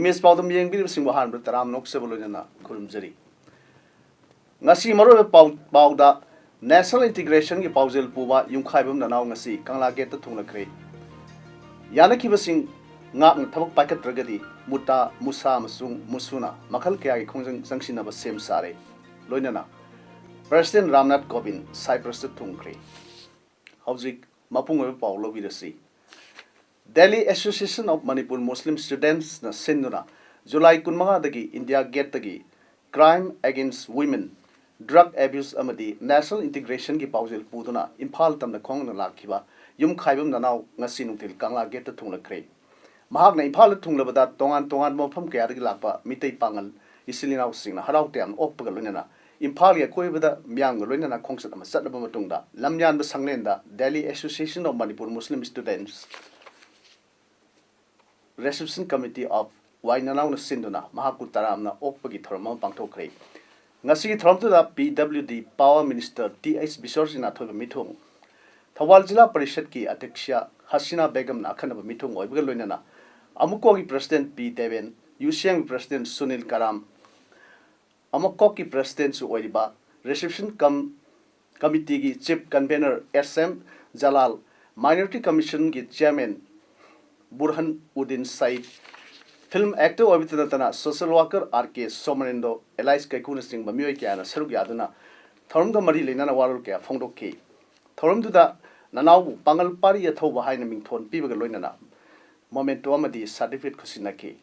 Image Powdum Yang Bill Wahan, but Ram Nok Sevolina, Kurumzeri. Nasi Maro Powda, National Integration, Pausel Puba, Yumkaibum, the now Nasi, Kangla get the Tuna Cray. Yanaki was sing Nat and Tabak Packet Dragadi, Muta, Musa, Musung, Musuna, Makalkia, Kong Sanction of a same Sare. Loinana. President Ramnath Kovind, Cyprus to Tungkray. Howzik, Mapunga Paulo Vidasi. Delhi Association of Manipur Muslim Students na Sinduna July kunmaga dagi India Gate dagi Crime Against Women Drug Abuse amadi National Integration ki pausel puduna Imphal tamna khong na lakhiba yum khaibum na naw ngasi nungtil Kangla Gate ta thunglakre mahak na Imphal thunglabada tongan mofam kaya dagi lakpa mitei pangal isilinaw singna haraw tiam okpaga loinana Imphal ya koibada myang loinana khongsat ama satnaba matungda lamyan ba sanglenda Delhi Association of Manipur Muslim Students Reception Committee of Wainanaw na Sinduna, Mahakutaram na Okpagi Thorma Pangtokre. Ngasi Thormtu da PWD Power Minister T.H. Bisors in Athoba Mitung. Thawal Jila Parishad ki Ateksha Hasina Begum na Akanaba Mitung Oibgalunana. Amukogi President P. Deven, UCM President Sunil Karam. Amukoki President Su Oiba, Reception Committee ki Chief Convener SM Jalal, Minority Commission ki Chairman Burhan Udin Said, film actor Obitanatana, social worker R.K. Somanendo, Elias Kaikuna Singh Mamiokiana, Serugiadana, Thorum the Mari Lina Waruka, Fondo K. Thorum to the Nanau, Pangal Pari at Hova Heineming Ton, Pibagaloinana, Momento Amadi, Certificate Kusinaki.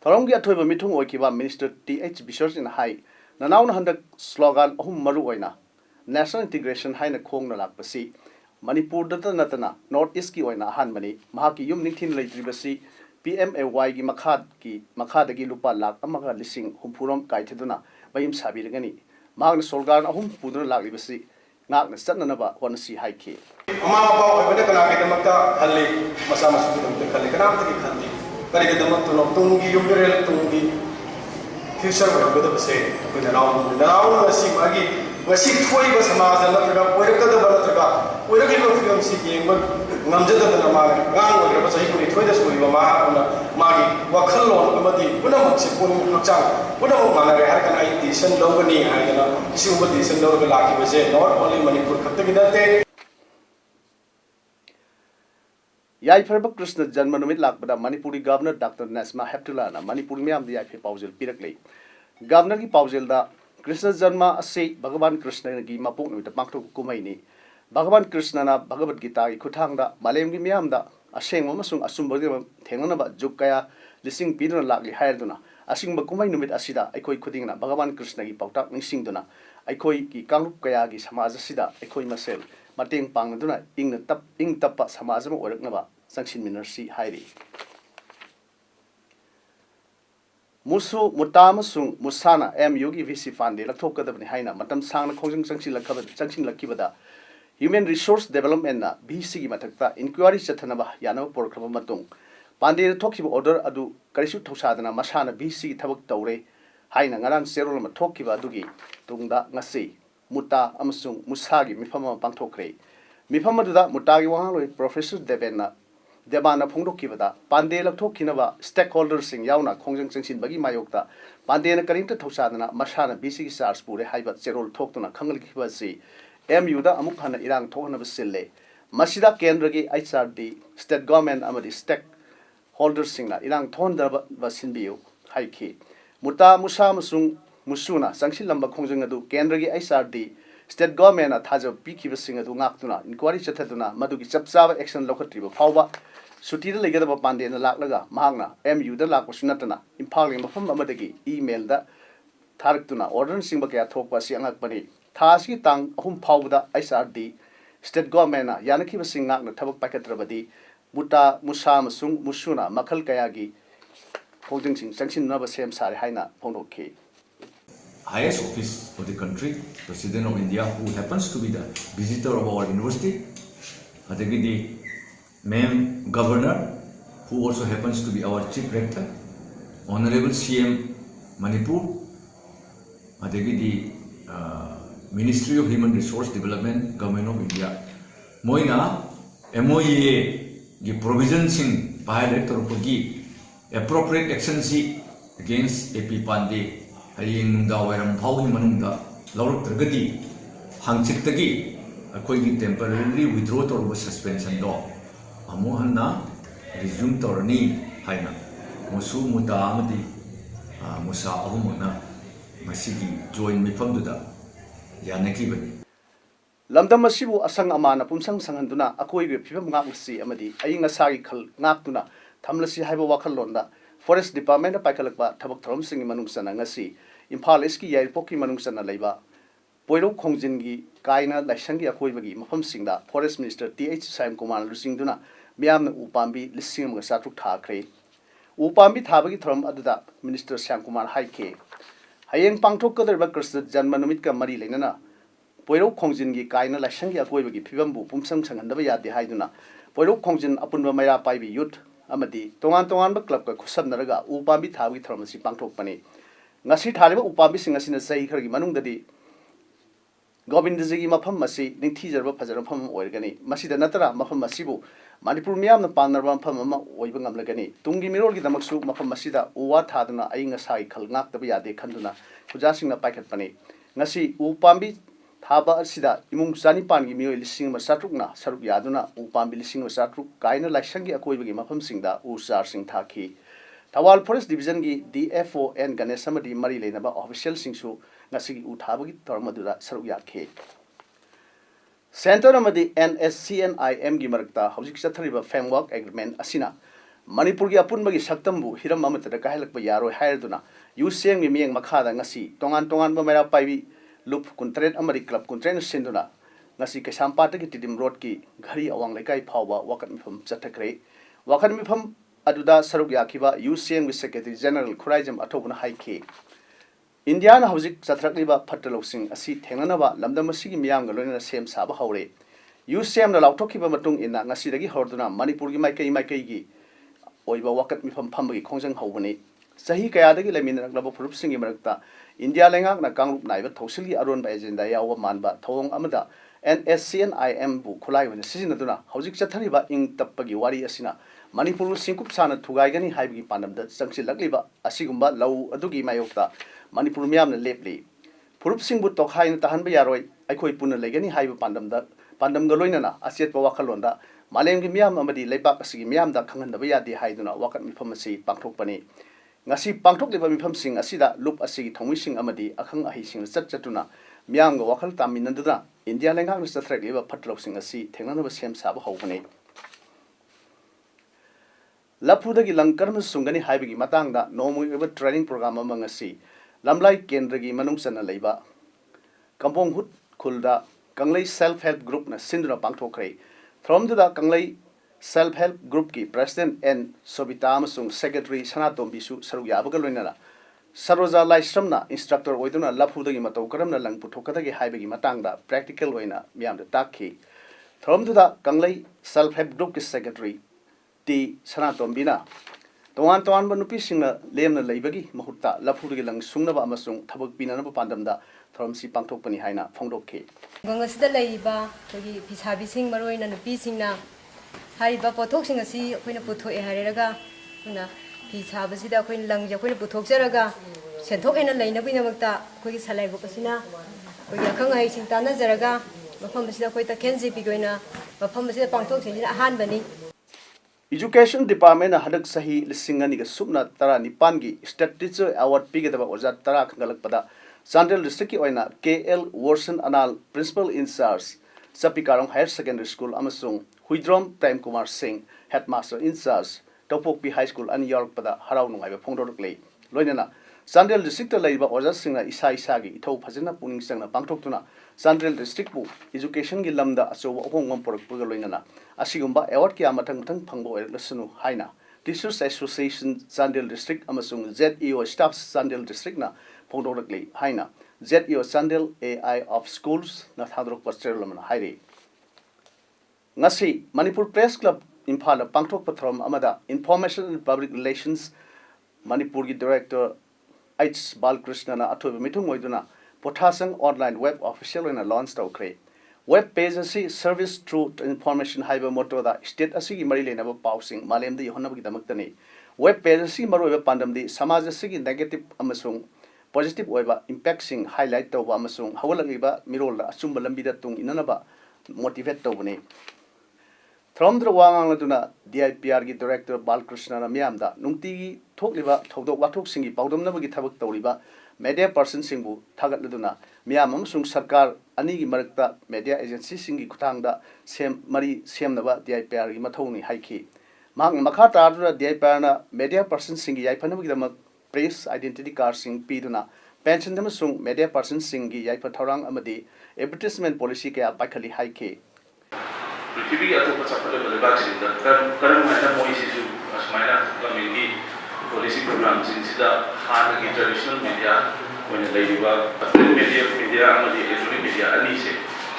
Thoromgia Toba Mitung Okiba, Minister T.H. Bishops in High, Nanau Handa slogan Hum Maruoina, National Integration Haina Kong Nalakpasi. Manipur data natana North East ki oina hanmani mahaki yum ningthin leitribasi PMAY gi makhad gi lupa lak amaga lising humpurom kaitheduna bayim sabirgani mahagna solgar ahum puduna lagribasi ngakna satnanaba honasi haiki ama ba obeda kana ke damakta halli masa masu dum khali kana ta ki khandi kari ke damak to tungi yumrel tungi future wa obeda base ko daraw nasi magi wasi thoi ba samaj la traga oirka da bala traga oirki no film si yengba ngamjada da ma gang oira ba sahi kuni thoi da suri ba ma na magi wakhal lon amadi punam si pun hakchang punam ma na har kan ai decision logani ha na isi uba decision log la ki base not only Manipur khatta gidate Yai Farba Krishna Janmanumit Lakbada Manipuri Governor Dr. Nasma Heptula na Manipur Miam the Yai Pausel Pirakli Governor ki Pausel da Krishna Janma Ase Bhagavan Krishna gi mapung with the Makto Kumaini Bhagavan Krishna na Bhagavad Gita Kutanga Malem gi Miam da Aseng Mamasung Asumba Tenganaba Jukaya Lising Pidon Lakli Hayaduna Asing Bakumai Numit Asida Ekoi Kudingna Bhagavan Krishna gi Pautak Nising Duna Ekoi ki Kangup Kaya gi Samaza Sida Ekoi Masel Mating Pangduna Ing Tapa Samazam Oraknaba Sanction Minersi Hairi Musu Mutamasung Musana MU VC Fund Latoka the Haina Matam Sang Kong Sanction Lakibada Human Resource Development na BC Matakta Inquiry Chatanaba Yana Porkama Matung Pande Tokiba Order Adu Karishu Tosadana Masana BC Tabak Taure Haina Ngaran Serol Matokiba Dugi Tungda Ngasi Muta Amasung Musagi Mifama Pantokre Mifamada Mutagi Wang Professor Devena Debana Pongdo Kivada, Pande Latokinava, stakeholders sing Yauna, Kongjang Sing Bagi Mayokta, Pandena Karinta Tosadana, Mashana, BC SARS Pure, Hibat, Zerol Tokuna, Kangal Kivasi, MUda Amukana Irang Tokana Vasile, Masida Kendragi, HRD, State Government Amadi, stakeholders singna, Irang Tonda Vasinbio, Haiki, Muta Musa Musung Musuna, Sanksi Lamba Kongjangadu, Kendragi, HRD, State Government at Haja Piki Singer to Naktuna, Inquiry Chataduna, Maduki Sapsava Action Locative, Pauba. Suti the Legate of Pande and the Laklaga, Magna, MU the Lak was Sunatana, impounding from Amadagi, email the Tarktuna, ordering Simbaka talk was young Akbani, Taski Tang, Hum Powda, SRD, State Government, Yanaki was singing the Tabak Packet Rabadi, Muta Musa Musung Musuna, Makal Kayagi, khongjing changsinna sem sare haina phongdokhi. Highest office of the country, President of India, who happens to be the visitor of our university, the main governor, who also happens to be our chief rector, Honorable CM Manipur, the Ministry of Human Resource Development, Government of India. Moina MOEA the provisions in violator of appropriate actions against AP Pandey. Haying nungda wairam phawni manungda lawruktragadi hangchiktagi akoigi temporarily withdraw torba suspension do amuhanna resume torni haina musu muta amadi musa ahumuna masigi join mifamduda yanakibani lamdam asibu asang amana pumsang sanghanduna akoigi phibam ngaksi amadi ayinga sagi khal ngaktuna thamlasi haiba wakhallonda Forest Department paikalakba thabak thorom singi manungsana ngasi Imphal East ki Yairpok ki manungsana leiba Poiro Khongjin gi kaina laisangi akoibagi mafam singda Forest Minister TH Saim Kumar lusingduna miamna upambi lising mga satruk thakre upambi thabagi thorom aduda Minister Saim Kumar haike hayeng pangthok kadarba Krishna janma numit ka mari leinana Poiro Khongjin gi kaina laisangi akoibagi phibambu pumsang sanghandaba yade haiduna Poiro Khongjin apunba mayra paibi youth amadi tongan tongan ba club ka khusab naraga upambi thabi thromasi pangthok pani ngasi thaliba upambi singasina sei khargi manungdadi gobindji mafam masi ningthi jarba phajar pham oirgani masida natara mafam masibu manipur miyamna panarba pham ama oiba ngamlagani tungi mirol gi damaksu mafam masida uwa thaduna ainga sai khal ngak tabi yade khanduna puja singna paikhat pani ngasi upambi thaba asida imung sani pangi mioi lising ma satrukna saruk yaduna upambi lising ma satruk kaina laisangi akoibagi mafam singda usar sing thaki Thawal Forest Division gi DFO and Ganesh Samadi mari leinaba official singsu ngasigi u thabagi tormadura saruk yakhe Center amadi NSCNIM gi marakta hojik chathariba framework agreement asina Manipur gi apunbagi saktambu hiram amatada kahelakba yaroi haiduna UCM gi mieng makhada ngasi tongan tongan ba mera paibi loop kuntret amari club kuntren sinduna ngasi kesampata gi tidim road ki ghari awang lekai phawba wakat mifam chathakre wakat mifam aduda saruk yakiba UCM gi Secretary General Khuraijam athobuna haike India na hojik chathrakliba phatalosing asi thengnanaba lamdam asigi miyam ga loina sem saba haure UCM na lauthokiba matung ina ngasi dagi horduna Manipur gi maikai gi oiba wakat mifam phambagi khongjang hobani sahi kaya dagi leminraklaba furup singi marakta India lengak na kangrup naiba thosilgi aron ba agenda yawa manba thawong amada NSCNIM bu khulai wana sisinaduna hojik chathariba ing tappagi wari asina Manipur singkup sana thugaigani haibagi panamda changsilakliba asigumba lau adugi mayokta Manipur miyamna lepli furup singbu tokhaina tahanba yaroi aikoi puna legani haiba pandamga loinana asetpa wakhalonda malemgi miyam amadi leibak asigi miyamda khanghandaba yade haiduna wakat mifam asi pangthokpani ngasi pangthokliba mifam sing asida loop asigi thongmising amadi akhang ahi sing chatchatuna miyamga wakhal taminanduna India lengak na chathrakliba phatlosing asi thengnanaba sem saba hobani Lapudagi langkarma sungani haibagi matangda nomui training program among asi lamlai kendragi manungsana leiba kampong hut khulda kanglai self help group na sinduna pangthokrai from the kanglai self help group ki president and Sobita amasung secretary Sanatombi su saru yabaga loinana Saroja Laisramna instructor oiduna lapudagi matau karamna lang puthokadagi haibagi matangda practical oina miyamda takhi from the kanglai self help group ki secretary T Sanatombina Tongan tongan ba nupi singna lemna leibagi mahutta laphugi lang sungnaba amasung thabak pinanaba pandamda thromsi pangthokpani haina phongdokhe gangasida leiba togi pisabi sing maroina nupi singna haiba pothok sing asi khoina puthoe hareraga una pisabasida khoin langja khoina puthokjaraga senthok ena leina binamakta khogi salai bokasina khogi akhang hai sing tana jaraga mafam basida khoita kenji pigoina mafam basida pangthok singina ahan bani Education Department hadak sahi lisingani ga subna tara nipangi State Teacher Award pigedaba oja tara khangalakpada Chandel District ki oina KL Warson Anal Principal in Charge Sapikarong Higher Secondary School amasung Huidrom Prime Kumar Singh Headmaster in Charge Topokpi High School an York pada harau nungaiba phongdorklei loinana Chandel District laiba oja singna isa gi ithau phajina puning sangna pangthoktuna Chandel District bu education gi lamda achowa ohongam porakpuga loinana asigumba award ki amathang phangbo erlasunu haina Teachers Association Chandel District amasung ZEO Staff Chandel District na phongdokli haina ZEO Chandel AI of Schools na thadrok pastrelom na hairi ngasi Manipur Press Club Impala pangthok pathrom amada Information and Public Relations Manipur gi Director H Balkrishna na athobe mithung moiduna Pothasang online web official in a launch tawkre web page asi service through information haiba motto da state asi gi mari lenaba pausing malem di honab gi damaktani web page asi maroiba pandam di samaj asi gi negative amasung positive oiba impact sing highlight tawba amasung hawalagiba mirol da asumba lambi da tung inanaba motivate tawbani Thromdra wangang laduna DIPR gi director Balkrishna na miamda nungti gi thokliba thodok wathok singi paudom nabagi thabak tawliba media person singbu thagat laduna miam amsung sarkar ani gi marakta media agency singi kuthangda mari semnaba DIPR gi mathoni haiki mang makha tardura DIPR na media person singi yaifanabagi damak press identity card sing piduna pension damasung media person singi yaifa thorang amadi advertisement policy kaya pakhali haiki पृथ्वी के अतुप चक्कर में लेबाक सिंदा करम मायना मोई सिसु असमायना गमिंगी पॉलिसी प्रोग्राम सिंसिदा हान की ट्रेडिशनल मीडिया when लेरिबा मीडिया अमदी इलेक्ट्रॉनिक मीडिया अनि से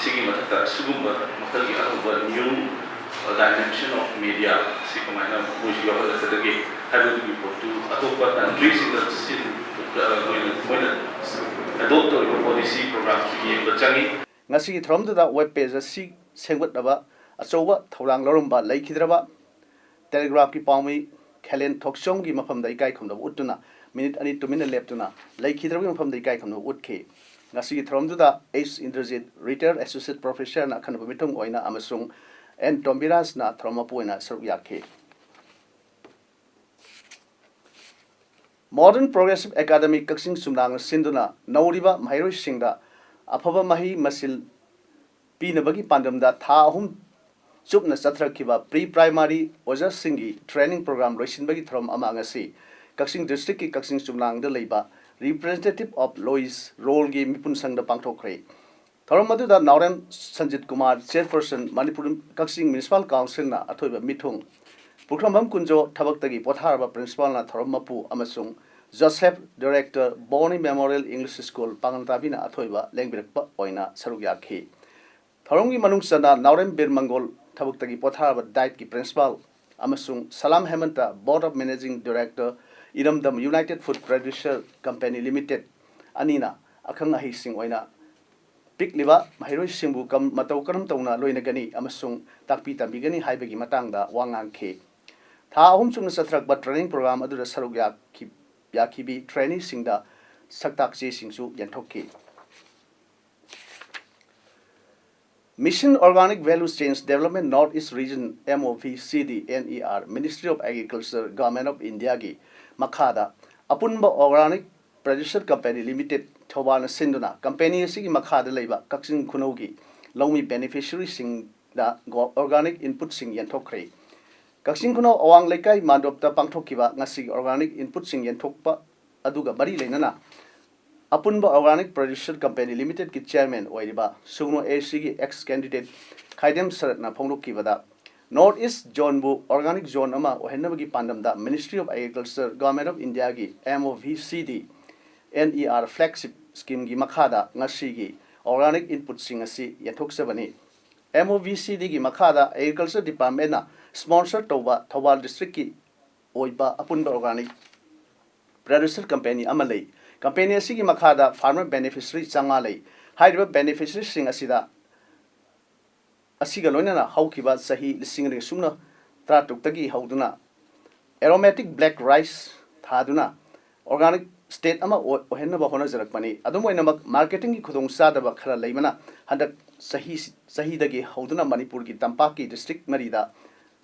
सिगी मथता सुगुम मखल की अनुब न्यू डायमेंशन ऑफ मीडिया सिको मायना मोई यो हलतदगी हाइबु की फोटो अतुप कंट्रीज इन द सिन when adopt the policy program की बचंगी ngasi thromda web page asi sengwataba achowa thorang lorumba laikhidraba telegraph ki paumi khelen thokchom gi mafam dai kai khomda utuna minute ani 2 minute leptuna laikhidraba mafam dai kai khomda utke ngasi thromdu da H Indrajit retired associate professor na khanba mitung oina amasung N Tombiras na thromapu oina saruk yakhe Modern Progressive Academy Kaksing Sumnang Sinduna Nauriba Mairoi Singda Afaba Mahi Masil Pinabagi Pandamda Thahum Chupna Satrakiba pre-primary Oja Singi training program Roshinbagi Throm Amangasi Kaksing District ki Kaksing Sumlang de Leba representative of Lois role gi Mipun Sang da Pangthokre Thoramadu da Nauram Sanjit Kumar chairperson Manipur Kaksing Municipal Council na athoiba mithung Pukramam Kunjo Thabaktagi Potharba principal na Thoramapu amasung Joseph director Boni Memorial English School Pangantabina athoiba lengbirakpa oina sarugyakhi Thorongi manungsana Nauram Bir Mangol Thabaktagi Potharba diet ki principal amasung Salam Hemanta board of managing director Iramdam United Food Producer Company Limited anina akhang ahi sing oina pik liba mahiroi singbu kam matau karam tauna loinagani amasung takpi tambigani haibagi matangda wangangkhe Tha ahum chungna satrak ba training program adu da saruk yakhibi training singda saktak che singsu yanthokki Mission Organic Value Chains Development Northeast Region MOVCD NER Ministry of Agriculture Government of India gi makhada apunba organic producer company limited thobana sinduna company asigi makhada leiba Kaksing Khunogi lomi beneficiary sing da organic input sing yanthokre Kaksing Khuno awang lekai mandopta pangthokiba ngasi organic input sing yanthokpa aduga bari leinana apunba organic producer company limited ki chairman oiriba sugno AC gi ex candidate khaidem sarat na phonglokibada Northeast Zone bu organic zone ama ohenabagi pandamda Ministry of Agriculture Government of India gi MOVCD NER flagship scheme gi makhada ngasi gi organic input sing asi yathoksabani MOVCD gi makhada Agriculture Department na sponsor toba Thobal district ki oiba apunba organic producer company amalei company asigi makhada farmer beneficiary changa lei haiba beneficiary sing asida asiga loinana haukiba sahi lising ring sumna tratuk tagi hauduna aromatic black rice thaduna organic state ama ohenna ba hona jarakpani adumoina marketing ki khudong sadaba khara leimana handak sahi dagi hauduna Manipur ki Tampak ki district marida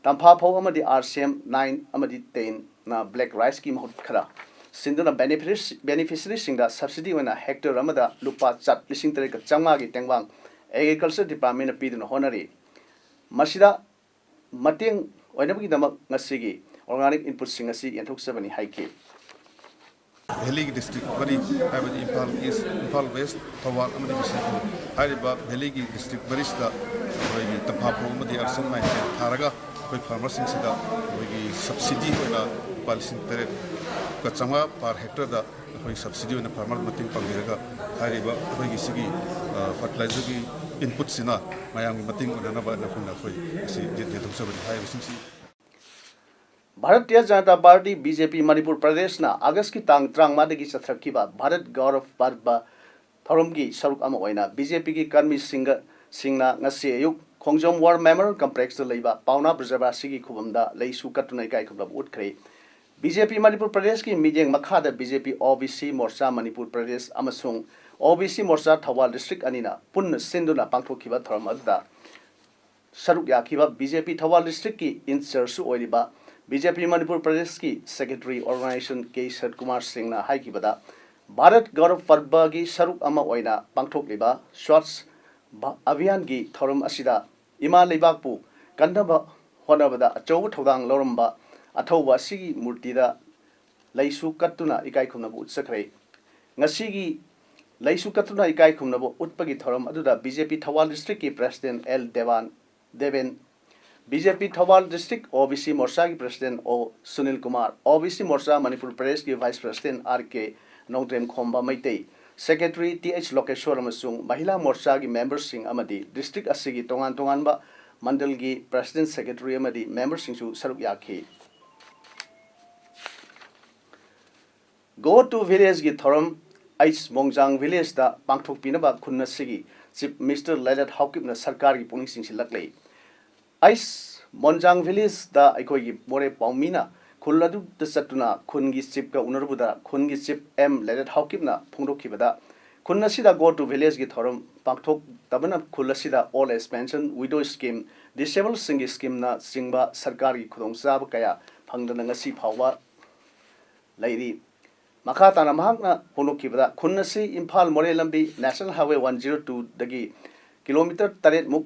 Tampa phau amadi RCM 9 amadi 10 na black rice ki mahut khara Sinduna beneficiary singda subsidy wana hectare amada lupa chat lising tere ka changa gi tengwang agriculture department piduna honari masida mateng oinabagi damak ngasigi organic input sing asi yanthok haike Valley district bari abadi Impal East Impal West Thawal amadi bisai hariba Valley district barista Tampapu amadi Arsan mai tharaga ꯑꯩꯈꯣꯏ ꯐꯥꯔꯃꯔꯁꯤꯡꯁꯤꯗ ꯑꯩꯈꯣꯏꯒꯤ subsidy ꯑꯣꯏꯅ ꯂꯨꯄꯥ 8,900 ꯄꯥꯔ ꯍꯦꯛꯇꯔꯗ ꯑꯩꯈꯣꯏ subsidy ꯑꯣꯏꯅ farmer ꯃꯇꯦꯡ ꯄꯥꯡꯕꯤꯔꯒ ꯍꯥꯏꯔꯤꯕ ꯑꯩꯈꯣꯏꯒꯤ ꯁꯤꯒꯤ ꯐꯔꯇꯤꯂꯥꯏꯖꯔꯒꯤ ꯏꯟꯄꯨꯠꯁꯤꯅ ꯃꯌꯥꯝꯒꯤ ꯃꯇꯦꯡ ꯑꯣꯏꯅꯅꯕ ꯑꯩꯈꯣꯏ ꯑꯁꯤ ꯌꯦꯟꯊꯣꯛꯆꯕꯅꯤ ꯍꯥꯏꯔꯤꯕꯁꯤꯡꯁꯤ भारतीय जनता पार्टी बीजेपी मणिपुर प्रदेश ना अगस्त की तांग 35 की चथरखिबा भारत गौरव पर्व थौरम की सरुक अमा ओइना बीजेपी की कर्मी सिंगना ngasi ayuk khongjom war memorial complex da leiba pauna brjabasi ki khubamda leisu katnai kai khubab utkhre BJP Manipur Pradesh की मीडियंग मखादा बीजेपी ओबीसी मोर्चा मणिपुर प्रदेश अमसुंग ओबीसी मोर्चा थौबाल डिस्ट्रिक्ट अनिना पुन सिंधुना पांथोखिबा थौरम अदुदा सरुक याखिबा बीजेपी थौबाल डिस्ट्रिक्ट की इंचार्ज सु ओइरिबा बीजेपी मणिपुर प्रदेश की सेक्रेटरी ऑर्गेनाइजेशन के शरद कुमार सिंह ना हाइकिबदा भारत गौरव पर्व की सरुक अमा ओइना पांथोखलिबा स्वच्छ अभियान की थौरम असिदा इमा लेबाकपु कन्नबा होनबदा अचौब थौदांग लौरंबा अथौबा सिगी मूर्तिदा लैसु कत्तुना इकाई खुमनबु उत्सखरे ngasi लैसु कत्तुना इकाई खुमनबु उत्पगी थौरम अदुदा बीजेपी थौबाल डिस्ट्रिक्ट की president L Deven BJP Thoubal district OBC Morcha की president O Sunil Kumar OBC Morcha Manipur Pradesh की वाइस प्रेसिडेंट आर के नौद्रेम खोम्बा मैते सेक्रेटरी टीएच लोकेश्वर अमसुंग महिला मोर्चा की मेंबर्स सिंह अमदी डिस्ट्रिक्ट असिगी तोंगान तोंगानबा मंडल की प्रेसिडेंट सेक्रेटरी अमदी मेंबर्स सिंह सरुक याखी गो टू विलेज की थौरम आइस मोंगजांग विलेज दा पांगथोक पिनबा खुन्न सिगी चीफ मिनिस्टर लैलत हाउकिपना सरकार की पुनिंग सिंह लकले आइस मोंजांग विलेज दा अखोई की बोरे पाउमीना खुल्लदु द सतुना खुन की चिप का उनरबुदा खुन की चिप एम लैलत हाउकिपना फोंगदोखिबदा खुन्न सिदा गो टू विलेज की थौरम पांगथोक तबना खुल्लसिदा all age pension widow scheme disable सिंग स्कीम ना सिंगबा सरकार की खुदोंचाब कया फंगदना ngasi फावबा लैरी मखा ताना महकना फोंगदोखिबदा खुन्नसि इम्फाल मोरे लंबी नेशनल हाईवे 102 दगी किलोमीटर 8 मुक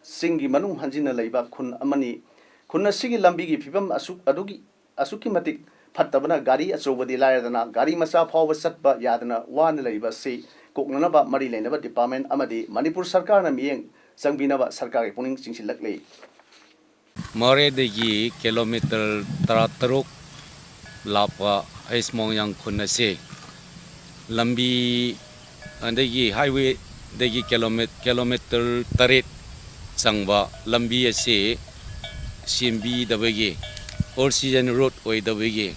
सिंगी मनुंग हंजिना लैबा खुन अमनी खुन्नसिगी लंबी की फिबम असुकी मतिक फत्तबना गाड़ी अचौबदी लायदना गाड़ी मचा फाव सत्बा यादना वान लैबा से कोकननबा मरी लेनबा डिपार्टमेंट अमदी मणिपुर सरकार ना मियेंग संगबिनबा सरकार की पुनिंग चिंसिलकले मोरे दगी किलोमीटर 13 लापा आइसमोंग खुन्नसे लंबी अंदगी हाईवे दगी किलोमीटर 8 संगबा लंबी से सेंबी दबगे और सीजन रोड ओई दबगे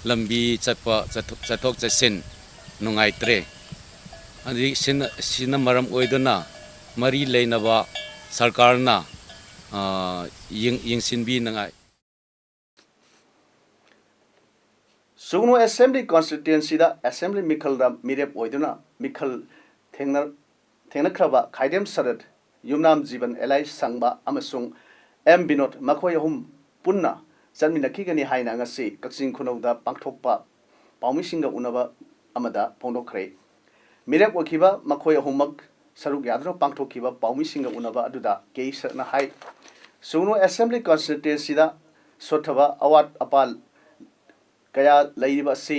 लंबी चटपा चटोक चसिन नुंगाइत्रे अदि सिन मरम ओइदना मरी लेनबा सरकारना यिंगसिनबी नंगाइ सुगनो असेंबली कॉन्स्टिट्यूएंसी दा असेंबली मिखल दा मिरेप ओइदना मिखल थेंगनख्रबा खाइदेम सरद युमनाम जीवन एलाई संगबा अमसुंग एम बिनोद मखोय हुम पुन्ना चनमिनखिगनी हाइना ngasi कक्सिंग खुनौदा पांगथोकपा पाउमिसिंग उनबा अमदा फोंदोखरे मिरेप ओखिबा मखोय हुमक सरुक यादनो पांगथोखिबा पाउमिसिंग उनबा अदुदा केसना हाइ सुगनो असेंबली कॉन्स्टिट्यूएंसी दा सोथबा अवात अपाल कया लैरिबा से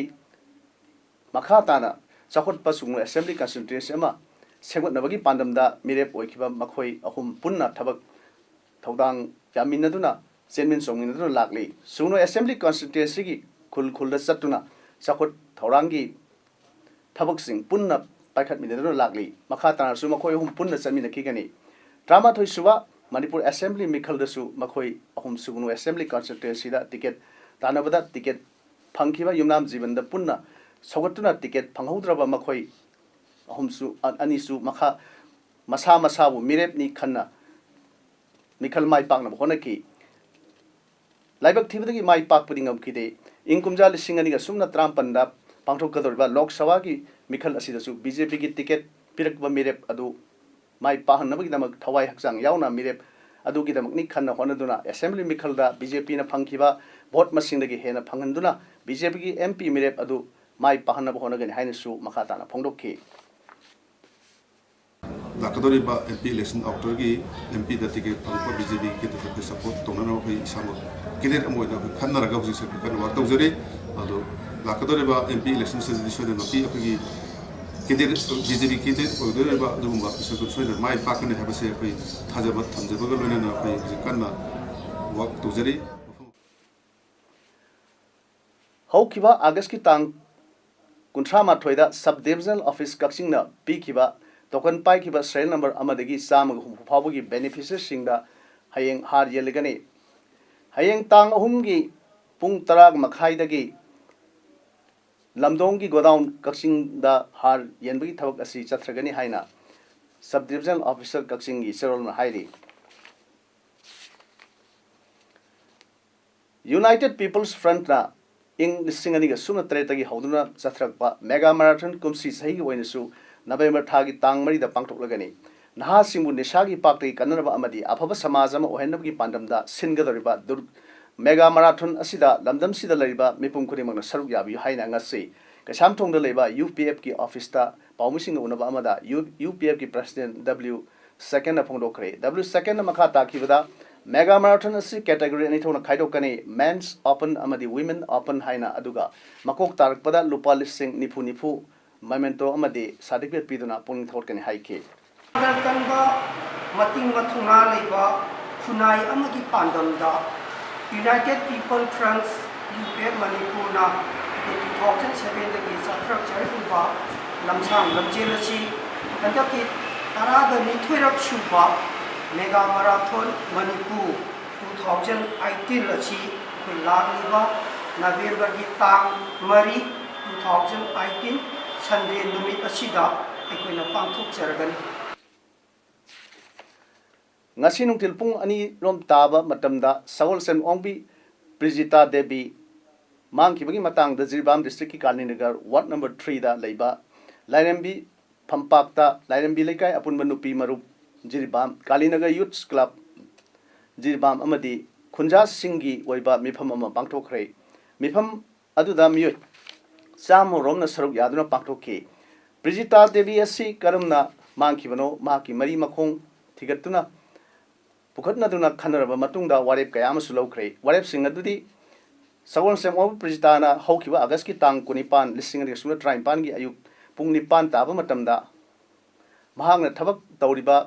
मखा ताना चखोटपा सुगनो असेंबली कॉन्स्टिट्यूएंसी अमा सेगोटनबगी पांडमदा मिरेप ओखिबा मखोय अहुम पुन्ना थबक थौदांग यामिनदुना चेनमिन सोंगिनदुना लागले सुगनो असेंबली कॉन्स्टिट्यूएंसी की खुल चतुना चखोट थौरांगी थबकसिंग पुन्ना पाइखटमिनदुना लागले मखा ताना सु मखोय अहुम पुन्ना चनमिनखिगनी 13 सुबा मणिपुर असेंबली मिखलदसु मखोय अहुम सुगनो असेंबली कॉन्स्टिट्यूएंसी दा टिकेट तानबदा टिकेट फंखिबा युमनाम जीवन दा पुन्ना सौगतुना टिकेट फंगहौद्रबा मखोय अहुमसु अनिसु मखा मसा मसाबु मिरेपनी खन्ना मिखल माइ पाकना होनकी लाइबक थिबदगी माइ पाकपदि ngमखिदे इंकुमजा लिसिंगनिगा सुमना 53 दा पांथोकदोरबा लोकसभा की मिखल असिदसु बीजेपी की टिकेट पिरकबा मिरेप अदु माइ पाहनबगिदमक थवाई हक्सांग यावना मिरेप अदुगिदमकनी खन्ना होनदुना असेंबली मिखलदा बीजेपी ना फंखिबा भोट मसिंगदगी हेना फंगनदुना बीजेपी की एमपी मिरेप अदु माइ पाहनब होनगनि हाइनसु मखाताना फोंदोखि लाकदोरिबा एमपी इलेक्शन आउटर की एमपी दा टिकेट फंगपा बीजेपी के तो सपोर्ट तोननो भई सामो कैंडिडेट अमोइना खन्नरगा हुजि से कन वर्क तौजरे अदो लाकदोरिबा एमपी इलेक्शन से दिसोन नपी अपगी कैंडिडेट बीजेपी कैंडिडेट ओदोरिबा दुबा से सोन माइ पाकने हबसे भई थाजबा थमजबगा लोइना भई कन्ना वर्क तौजरी हौखिबा अगस्त की तांग 38 सब डिविजनल ऑफिस कक्सिंगना पीखिबा टोकन पाइखिबा सेरियल नंबर अमदगी चामग हुंफु फावगी बेनिफिशियरीसिंगदा हयेंग हार येलगनी हयेंग तांग अहुमगी पुंग 10 मखाइदगी लमदोंगी गोडाउन कक्सिंगदा हार येनबगी थबक असि चथ्रगनी हाइना सब डिविजनल ऑफिसर कक्सिंगी सेरोल हाइरी यूनाइटेड पीपल्स फ्रंट ना इंग लिसिंग अनिगा सुना तरेतगी हौदुना चथ्रकपा मेगा मैराथन कुमसी सही ओइनसु नवेम्बर थागी तांग मरीदा पांगथोकलगनी नहासिंगबु निशागी पाक्तगी कन्नरबा अमदी अफबा समाज अमा ओहेनबगी पांडमदा सिनगदरिबा मेगा मैराथन असिदा लमदमसिदा लरिबा मिपुम खुदिमगना सरुक याबियु हाइना ngasi कैसामथोंगदा लेबा यूपीएफ की ऑफिस ता पाउमिसिंग उनबा अमदा यूपीएफ की प्रेसिडेंट डब्ल्यू सेकंड फोंदोखरे डब्ल्यू सेकंड मखा ताखिबदा मेगा मैराथन असी कैटेगरी अनि थोना खाइदोकनी मेंस ओपन अमदी वुमेन ओपन हाइना अदुगा मकोक तारकपदा लुपा लिसिंग निफु निफु मेमेंटो अमदी सर्टिफिकेट पीदुना पुनिंग थोरकनी हाइके कनबा मतिंग मथुंगा लेबा खुनाई अमदी पांडमदा यूनाइटेड पीपल फ्रंट यूपीएफ मणिपुरना 2007 दगी स्ट्रक्चर हुबा लमसांग लमजेलसी हंदकी तरादा निथुरक सुबा मेगा मैराथन मणिपुर 2018 असी कोई लागलिबा नवेम्बर की तांग मरी 2018 Sunday नुमित असिदा अखोइना पांथोकजरगनी ngasi nungtil pung ani rom taba matamda sawol sen ongbi Brijita Devi mangkibagi matang da Jirbam district ki Kalinagar ward number 3 da leiba Lairembi Pampakta Lairembi lekai apun manupi marup Jirbam Kalinagar Youth Club Jirbam amadi Khunja Singgi oiba mifam ama pangthokre mifam aduda miyoi chamo romna saruk yaduna pangthokki Brijita Devi asi karamna mangkibano maki mari makhong thigatuna पुखतनदुना खनरबा मतुंगदा वारेप कयामसु लौख्रे वारेप सिंग अदुदि सवल same ओब प्रेजिताना हौखिबा अगस्त की तांग 19 लिसिंग अदि सुना ट्राइम्पान की अयुक पुंग 9 ताबा मतमदा महांगना थबक तौरिबा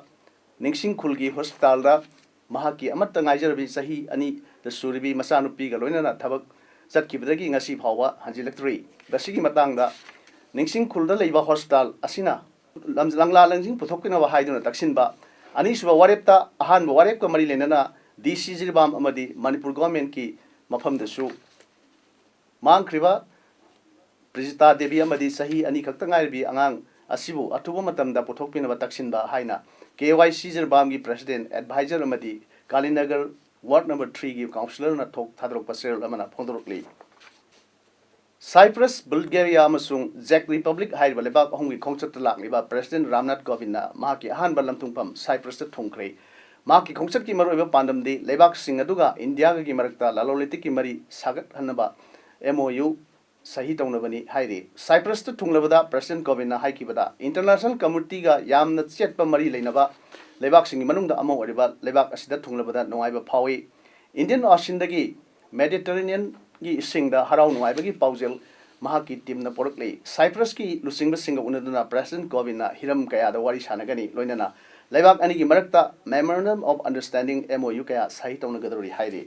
निंगसिंग खुलगी hospital दा महाकी अमत ngaijarabi sahi ani da suribi masanupi ga loinana थबक चटकिबदगी ngasi फावा हंजिलक्ट्री बसिगी मतंगदा निंगसिंग खुलदा लेबा hospital असिना लंगला lunging पुथोकिना हाइदुना तक्सिनबा अनीसुबा वारेपता अहानबा वारेप का मरी लेना डीसी जिरबाम अमदी मणिपुर गवर्नमेंट की मफमदसु मांगख्रिबा प्रिजिता देवी अमदी सही अनि खक्तंगाइबी अंगांग असिबु अथुबा मतमदा पुथोकपिनबा तक्सिनबा हाइना केवाईसी जिरबाम की president adviser अमदी Kalinagar ward number 3 की काउंसिलर ना थोक थादरोक पसेल अमना फोंदरोकली साइप्रस बुल्गारिया अमसुंग जेक रिपब्लिक हाइबा लेबाक अहुंगी खोंचत लाकलिबा प्रेसिडेंट रामनाथ कोविंदना माकी अहानबा लमथुंगपम साइप्रस थोंख्रे माकी खोंचत की मरोइबा पांडमदी लेबाक सिंग अदुगा इंडिया की मरकता लालोलितिक की मरी सागत हनबा एमओयू सही तौनबनी हाइरे साइप्रस थुंगलबदा प्रेसिडेंट कोविंदना हाइकिबदा इंटरनेशनल कम्युनिटी गा यामना चेटपा मरी लेनबा लेबाक सिंग मनुंगदा अमो ओरिबा लेबाक असिदा थुंगलबदा नोंगाइबा फावी इंडियन ओशन दगी मेडिटेरेनियन की इसिंगदा हराव नुआइबगी पाउजेल महाकी टीमना पोरकले साइप्रस की लुसिंग सिंग उनदुना प्रेसिडेंट कोविंदना हिरम कयादा वारी सानगनी लोइनना लेबाक अनि की मरकता मेमोरेंडम ऑफ अंडरस्टैंडिंग एमओयू कया सही तौनगदरी हाइरे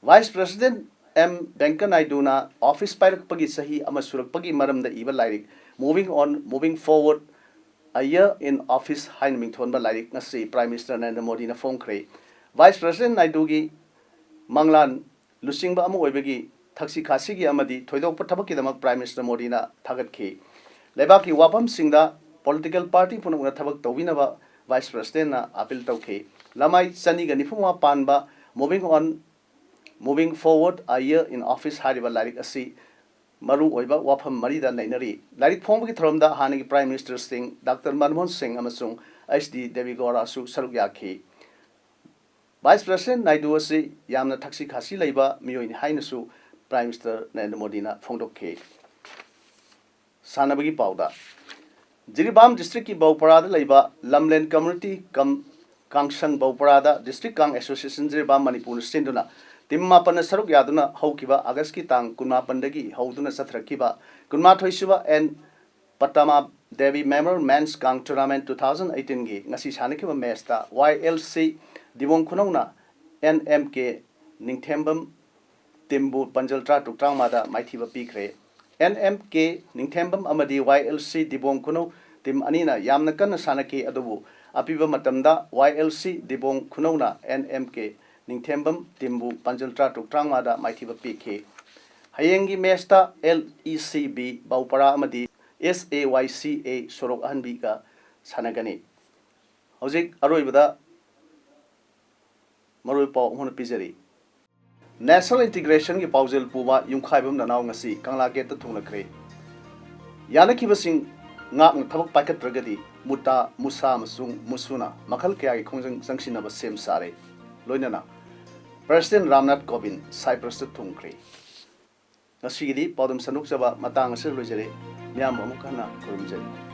वाइस प्रेसिडेंट एम वेंकैया नायडूना ऑफिस पाइरकपगी सही अमा सुरकपगी मरमदा इबा लाइरिक moving forward a year in office हाइन मिंगथोनबा लाइरिक नसी प्राइम मिनिस्टर नरेंद्र मोदी ना फोंख्रे वाइस प्रेसिडेंट नायडू की मंगलान लुसिंग ओइबगी थक्सी खासी अमदी थोइदोक थबक प्राइम मिनिस्टर मोदी ना थागतखी लेबाकी वाफम सिंगदा पॉलिटिकल पार्टी पुनमुना थबक तौबिनबा वाइस प्रेसिडेंट ना अपील तौखी लमाई चनीगा निफुमा पानबा moving forward a year in office हारिबा लाइरिक असी मरु ओइबा वाफम मरीदा लैनरी लाइरिक फोंबगी थरमदा हानिगी prime minister Singh doctor Manmohan Singh अमसुंग एचडी देवेगौड़ा सु सरुक याखी वाइस प्रेसिडेंट नायडू से यामना थक्सी खासी लेबा मियोइनि हाइनसु प्राइम मिनिस्टर नरेंद्र मोदी ना फोंदोखे सानबगी पाउदा जिरीबाम डिस्ट्रिक्ट की बौपरादा लेबा लमलेन कम्युनिटी कम कांगसंग बौपरादा डिस्ट्रिक्ट कांग एसोसिएशन जिरीबाम मणिपुर सिंदुना टीम मापन सरुक यादुना हौकिबा अगस्त की तांग 19 दगी हौदुना सथरकिबा 19 N Patama Devi memorial men's Kang tournament 2018 की ngasi सानकिबा मैच ता YLC Dibong Kunona NMK Ningthembam Timbu Panjaltra Tukrang Mada Maithiba Pikre NMK Ningthembam Amadi YLC Dibong Kuno Tim Anina Yamnakan Sanaki Adubu Apiba Matamda YLC Dibong Kunona NMK Ningthembam Timbu Panjaltra Tukrang Mada Maithiba Pikhe Hayengi Mesta LECB Baupara Amadi SAYCA Sorok Ahanbiga Sanagani Hojik Aroibada Marui Pau Hona Pizeri National Integration ki Paujel Puba Yumkhaibam Nanau Ngasi Kangla Geta Tunakre Yanaki Basing Ngak Tabak Packet Ragadi Muta Musa Masung Musuna Makal Kaya Kongjang Sangshinaba Sem Sare Loinana President Ramnath Kovind Cyprus Tungkre Nasigidi Podum Sanuk Saba Matang Sir Lojere Miam Amukana Kurumjeri